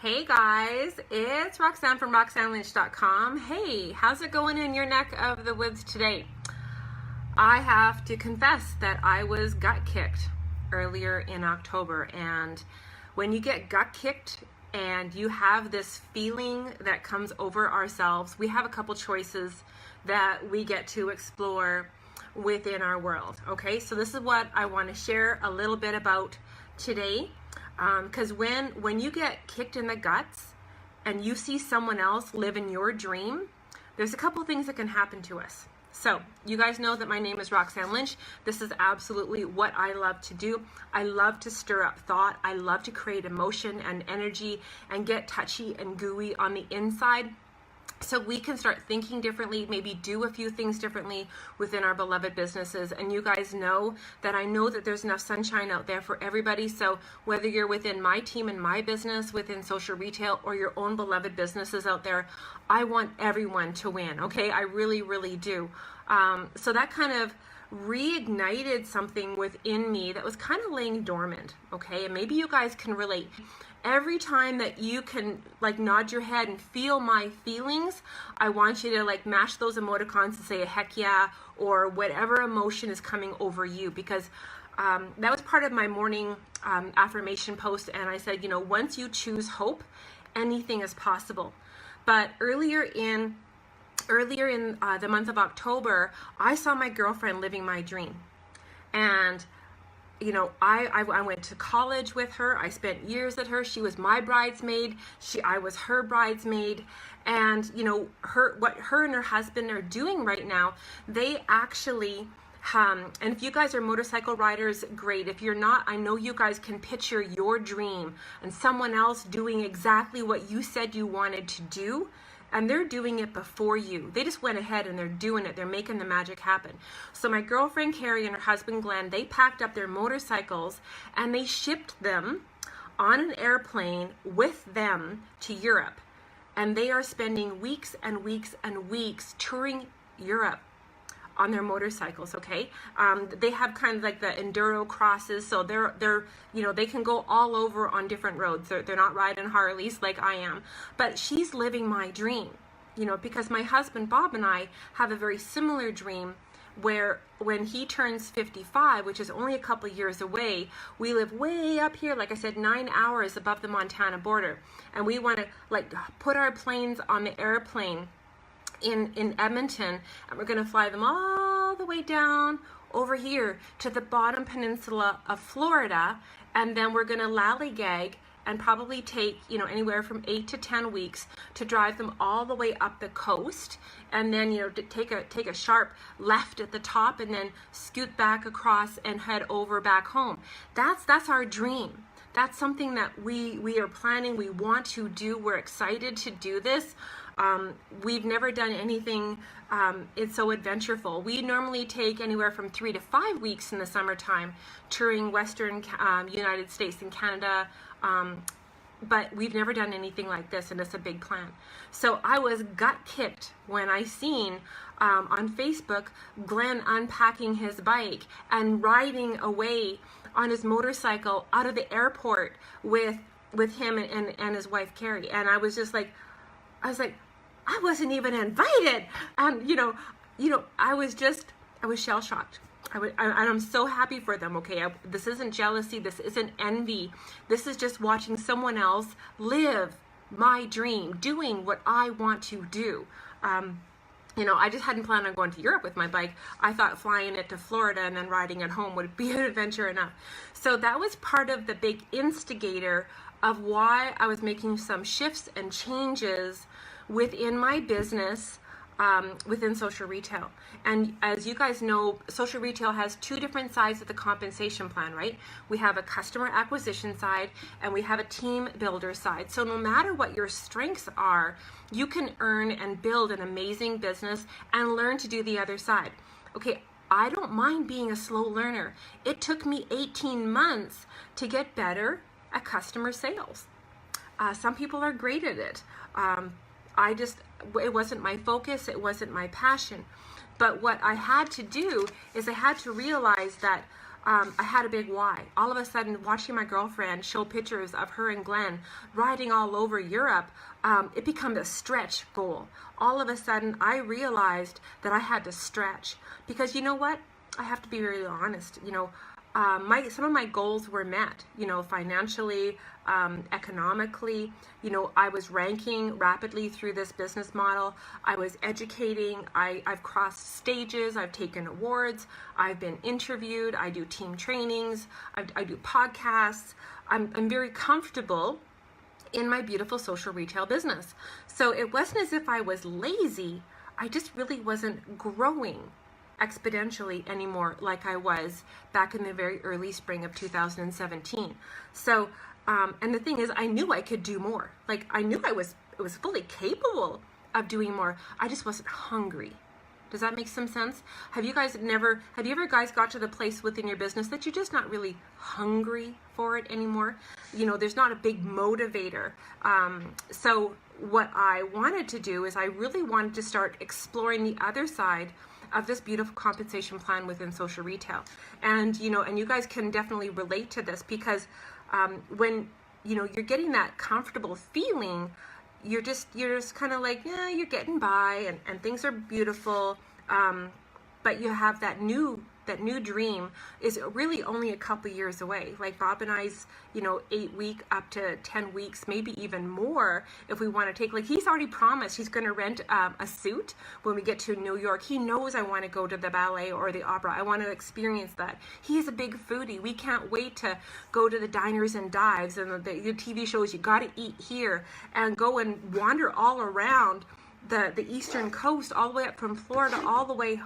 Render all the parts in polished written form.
Hey guys, it's Roxanne from RoxanneLynch.com. Hey, how's it going in your neck of the woods today? I have to confess that I was gut kicked earlier in October, and when you get gut kicked and you have this feeling that comes over ourselves, we have a couple choices that we get to explore within our world. Okay, so this is what I want to share a little bit about today. Because when you get kicked in the guts and you see someone else live in your dream, there's a couple things that can happen to us. So you guys know that my name is Roxanne Lynch. This is absolutely what I love to do. I love to stir up thought. I love to create emotion and energy and get touchy and gooey on the inside, so we can start thinking differently, maybe do a few things differently within our beloved businesses. And you guys know that I know that there's enough sunshine out there for everybody. So whether you're within my team and my business, within social retail, or your own beloved businesses out there, I want everyone to win, okay? I really, really do. So that kind of reignited something within me that was kind of laying dormant, okay? And maybe you guys can relate. Every time that you can like nod your head and feel my feelings, I want you to like mash those emoticons and say a heck yeah, or whatever emotion is coming over you, because that was part of my morning affirmation post. And I said, you know, once you choose hope, anything is possible. But earlier in the month of October, I saw my girlfriend living my dream. And you know, I went to college with her. I spent years with her. She was my bridesmaid. I was her bridesmaid. And you know, what her and her husband are doing right now, they actually, and if you guys are motorcycle riders, great. If you're not, I know you guys can picture your dream and someone else doing exactly what you said you wanted to do. And they're doing it before you. They just went ahead and they're doing it. They're making the magic happen. So my girlfriend Carrie and her husband Glenn, they packed up their motorcycles and they shipped them on an airplane with them to Europe. And they are spending weeks and weeks and weeks touring Europe on their motorcycles, okay? They have kind of like the enduro crosses, so they're you know, they can go all over on different roads. They're not riding Harleys like I am, but she's living my dream, you know, because my husband Bob and I have a very similar dream where when he turns 55, which is only a couple years away, we live way up here, like I said, 9 hours above the Montana border, and we want to like put our planes on the airplane in Edmonton, and we're going to fly them all the way down over here to the bottom peninsula of Florida, and then we're going to lollygag and probably take, you know, anywhere from 8 to 10 weeks to drive them all the way up the coast, and then, you know, to take a sharp left at the top and then scoot back across and head over back home. That's our dream. That's something that we are planning. We want to do. We're excited to do this. We've never done anything it's so adventureful. We normally take anywhere from 3 to 5 weeks in the summertime touring Western United States and Canada, but we've never done anything like this, and it's a big plan. So I was gut kicked when I seen on Facebook Glenn unpacking his bike and riding away on his motorcycle out of the airport with him and his wife Carrie. And I was like, I wasn't even invited. And you know, I was shell shocked. I'm so happy for them. Okay, this isn't jealousy. This isn't envy. This is just watching someone else live my dream, doing what I want to do. You know, I just hadn't planned on going to Europe with my bike. I thought flying it to Florida and then riding it home would be an adventure enough. So that was part of the big instigator of why I was making some shifts and changes within my business, within social retail. And as you guys know, social retail has two different sides of the compensation plan, right? We have a customer acquisition side and we have a team builder side. So no matter what your strengths are, you can earn and build an amazing business and learn to do the other side. Okay, I don't mind being a slow learner. It took me 18 months to get better at customer sales. Some people are great at it. It wasn't my focus, it wasn't my passion. But what I had to do is I had to realize that I had a big why. All of a sudden, watching my girlfriend show pictures of her and Glenn riding all over Europe, it became a stretch goal. All of a sudden, I realized that I had to stretch, because you know what? I have to be really honest. Some of my goals were met, financially, economically. I was ranking rapidly through this business model. I was educating. I've crossed stages. I've taken awards. I've been interviewed. I do team trainings. I do podcasts. I'm very comfortable in my beautiful social retail business. So it wasn't as if I was lazy. I just really wasn't growing exponentially anymore like I was back in the very early spring of 2017. So, and the thing is, I knew I could do more. Like, I knew I was fully capable of doing more. I just wasn't hungry. Does that make some sense? Have you ever guys got to the place within your business that you're just not really hungry for it anymore? There's not a big motivator. So what I wanted to do is I really wanted to start exploring the other side of this beautiful compensation plan within social retail. And you guys can definitely relate to this, because when you're getting that comfortable feeling, you're just kind of like, yeah, you're getting by, and things are beautiful, but you have that new dream is really only a couple years away. Like Bob and I's 8 week up to 10 weeks, maybe even more, if we want to take, like, he's already promised he's going to rent a suit when we get to New York. He knows I want to go to the ballet or the opera. I want to experience that. He's a big foodie. We can't wait to go to the diners and dives and the TV shows. You got to eat here, and go and wander all around the eastern coast, all the way up from Florida, all the way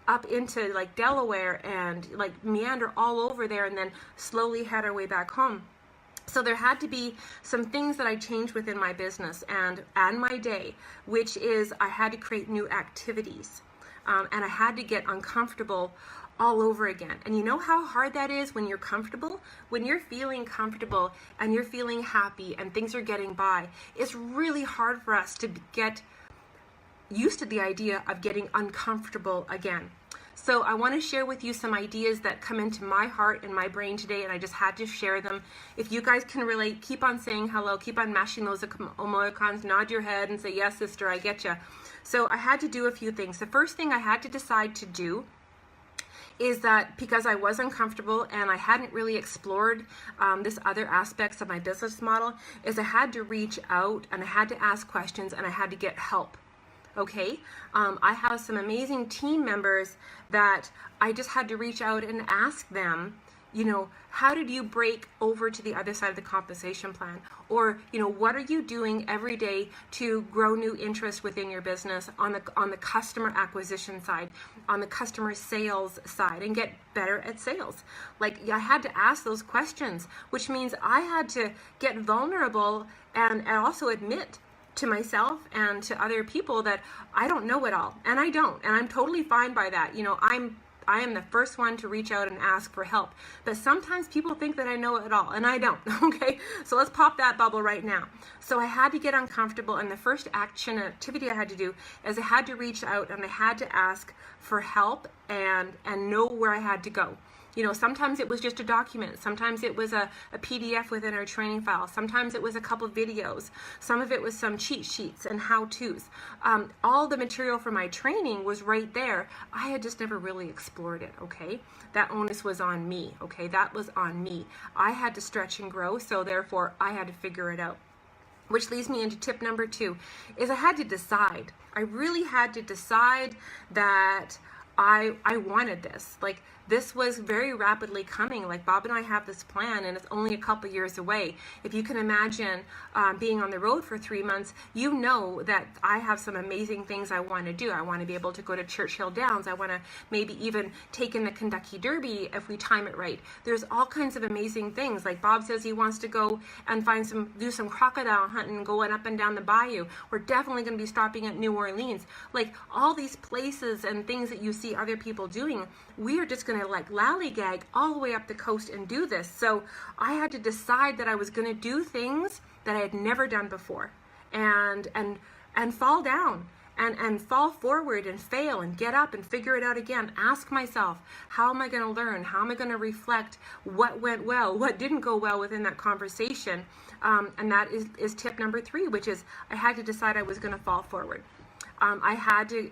up into like Delaware, and like meander all over there, and then slowly head our way back home. So there had to be some things that I changed within my business and my day, which is I had to create new activities, and I had to get uncomfortable all over again. And you know how hard that is when you're comfortable? When you're feeling comfortable and you're feeling happy and things are getting by, it's really hard for us to get used to the idea of getting uncomfortable again. So I want to share with you some ideas that come into my heart and my brain today, and I just had to share them. If you guys can relate, keep on saying hello, keep on mashing those emojis, nod your head and say, yes, sister, I get you. So I had to do a few things. The first thing I had to decide to do is that, because I was uncomfortable and I hadn't really explored this other aspects of my business model, is I had to reach out and I had to ask questions and I had to get help. Okay, I have some amazing team members that I just had to reach out and ask them, how did you break over to the other side of the compensation plan? Or, what are you doing every day to grow new interest within your business on the customer acquisition side, on the customer sales side, and get better at sales? Like, I had to ask those questions, which means I had to get vulnerable and also admit to myself and to other people that I don't know it all, and I don't, and I'm totally fine by that. I am the first one to reach out and ask for help, but sometimes people think that I know it all, and I don't. Okay, so let's pop that bubble right now. So I had to get uncomfortable, and the first activity I had to do is I had to reach out and I had to ask for help and know where I had to go. Sometimes it was just a document. Sometimes it was a PDF within our training file. Sometimes it was a couple of videos. Some of it was some cheat sheets and how-tos. All the material for my training was right there. I had just never really explored it, okay? That onus was on me, okay? That was on me. I had to stretch and grow, so therefore I had to figure it out. Which leads me into tip number 2, is I had to decide. I really had to decide that I wanted this. Like, this was very rapidly coming. Like, Bob and I have this plan, and it's only a couple years away. If you can imagine being on the road for 3 months, you know that I have some amazing things I want to do. I want to be able to go to Churchill Downs. I want to maybe even take in the Kentucky Derby if we time it right. There's all kinds of amazing things. Like, Bob says he wants to go and do some crocodile hunting, going up and down the bayou. We're definitely going to be stopping at New Orleans. Like, all these places and things that you see other people doing, we are just going to like lollygag all the way up the coast and do this. So I had to decide that I was going to do things that I had never done before, and fall down and fall forward and fail and get up and figure it out again. Ask myself, how am I going to learn? How am I going to reflect what went well, what didn't go well within that conversation? And that is tip number 3, which is I had to decide I was going to fall forward. I had to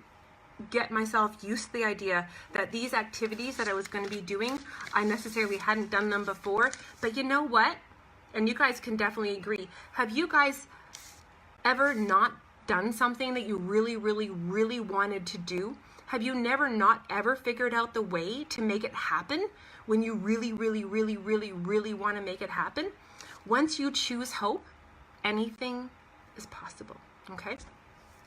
get myself used to the idea that these activities that I was going to be doing, I necessarily hadn't done them before. But you know what? And you guys can definitely agree. Have you guys ever not done something that you really, really, really wanted to do? Have you never not ever figured out the way to make it happen when you really, really, really, really, really want to make it happen? Once you choose hope, anything is possible, okay?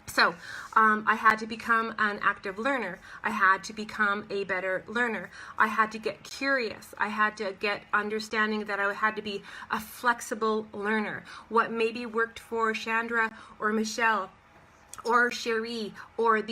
So I had to become an active learner. I had to become a better learner. I had to get curious. I had to get understanding that I had to be a flexible learner. What maybe worked for Chandra or Michelle or Cherie or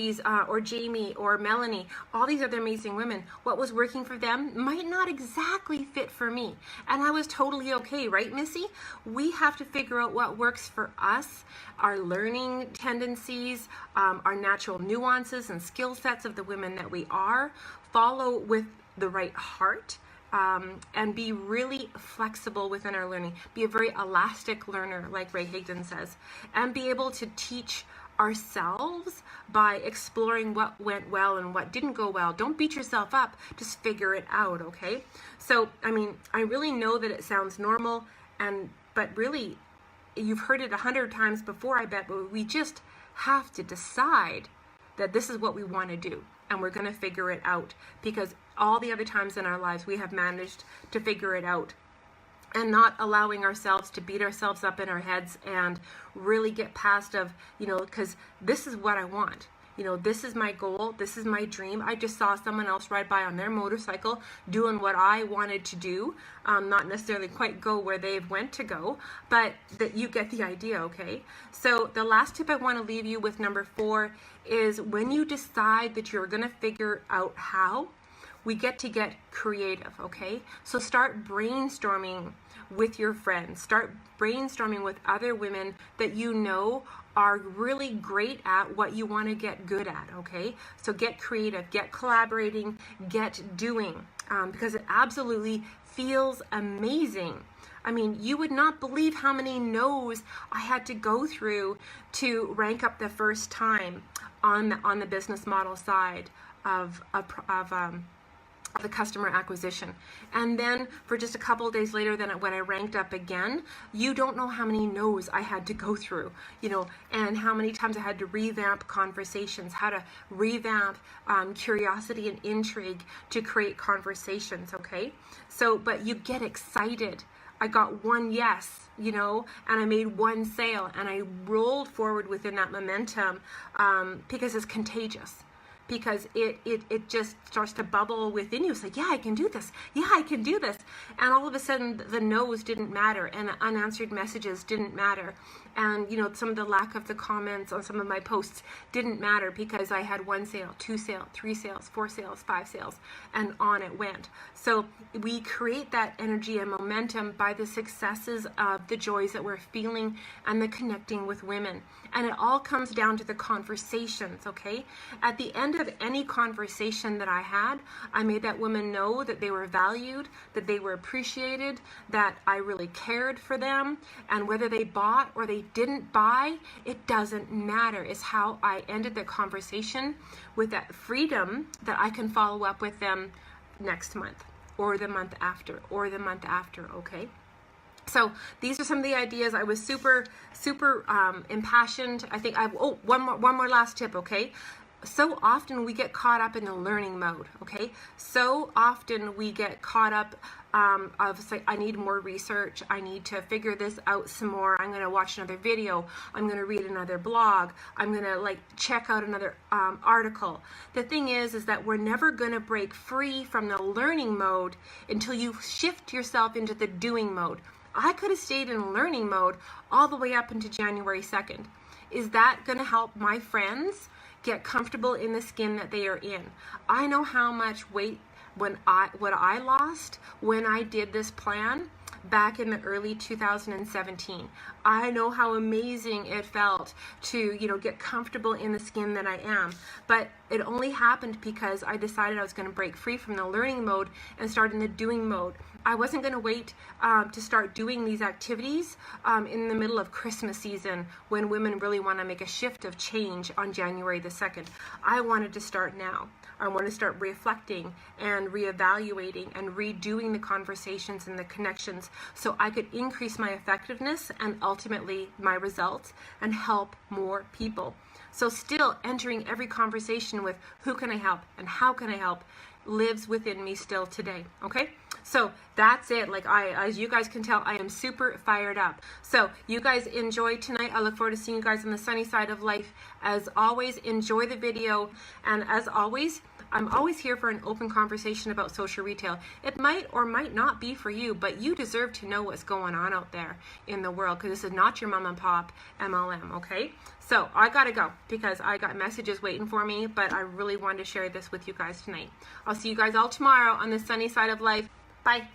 or Jamie or Melanie, all these other amazing women, what was working for them might not exactly fit for me. And I was totally okay, right, Missy? We have to figure out what works for us, our learning tendencies, our natural nuances and skill sets of the women that we are, follow with the right heart, and be really flexible within our learning. Be a very elastic learner, like Ray Higdon says, and be able to teach ourselves by exploring what went well and what didn't go well. Don't beat yourself up, just figure it out, okay? So, I mean, I really know that it sounds normal, but really, you've heard it 100 times before, I bet, but we just have to decide that this is what we want to do, and we're going to figure it out, because all the other times in our lives, we have managed to figure it out, and not allowing ourselves to beat ourselves up in our heads and really get past because this is what I want. This is my goal. This is my dream. I just saw someone else ride by on their motorcycle doing what I wanted to do. Not necessarily quite go where they've went to go, but that you get the idea, okay? So the last tip I want to leave you with, number 4, is when you decide that you're going to figure out how, we get creative, okay? So start brainstorming with your friends. Start brainstorming with other women that you know are really great at what you want to get good at, okay? So get creative, get collaborating, get doing, because it absolutely feels amazing. I mean, you would not believe how many no's I had to go through to rank up the first time on the business model side of the customer acquisition. And then for just a couple of days later, when I ranked up again, you don't know how many no's I had to go through, and how many times I had to revamp conversations, how to revamp curiosity and intrigue to create conversations, okay? So, but you get excited. I got one yes, and I made one sale, and I rolled forward within that momentum, because it's contagious. Because it just starts to bubble within you. It's like, yeah, I can do this. Yeah, I can do this. And all of a sudden, the no's didn't matter, and unanswered messages didn't matter. And, some of the lack of the comments on some of my posts didn't matter, because I had 1 sale, 2 sales, 3 sales, 4 sales, 5 sales, and on it went. So we create that energy and momentum by the successes of the joys that we're feeling and the connecting with women. And it all comes down to the conversations, okay? At the end of any conversation that I had, I made that woman know that they were valued, that they were appreciated, that I really cared for them, and whether they bought or they didn't buy, it doesn't matter. It's how I ended the conversation with that freedom that I can follow up with them next month, or the month after, or the month after, okay? So these are some of the ideas. I was super impassioned. I think one more last tip, okay? So often we get caught up in the learning mode, okay? So often we get caught up I need more research. I need to figure this out some more. I'm going to watch another video. I'm going to read another blog. I'm going to check out another article. The thing is that we're never going to break free from the learning mode until you shift yourself into the doing mode. I could have stayed in learning mode all the way up into January 2nd. Is that going to help my friends get comfortable in the skin that they are in? I know how much weight what I lost when I did this plan, back in the early 2017. I know how amazing it felt to, get comfortable in the skin that I am. But it only happened because I decided I was going to break free from the learning mode and start in the doing mode. I wasn't going to wait to start doing these activities in the middle of Christmas season when women really want to make a shift of change on January the 2nd. I wanted to start now. I want to start reflecting and reevaluating and redoing the conversations and the connections so I could increase my effectiveness and ultimately my results and help more people. So still entering every conversation with who can I help and how can I help lives within me still today. Okay? So that's it. As you guys can tell, I am super fired up. So you guys enjoy tonight. I look forward to seeing you guys on the sunny side of life. As always, enjoy the video. And as always, I'm always here for an open conversation about social retail. It might or might not be for you, but you deserve to know what's going on out there in the world, because this is not your mom and pop MLM, okay? So I gotta go because I got messages waiting for me, but I really wanted to share this with you guys tonight. I'll see you guys all tomorrow on the sunny side of life. Bye.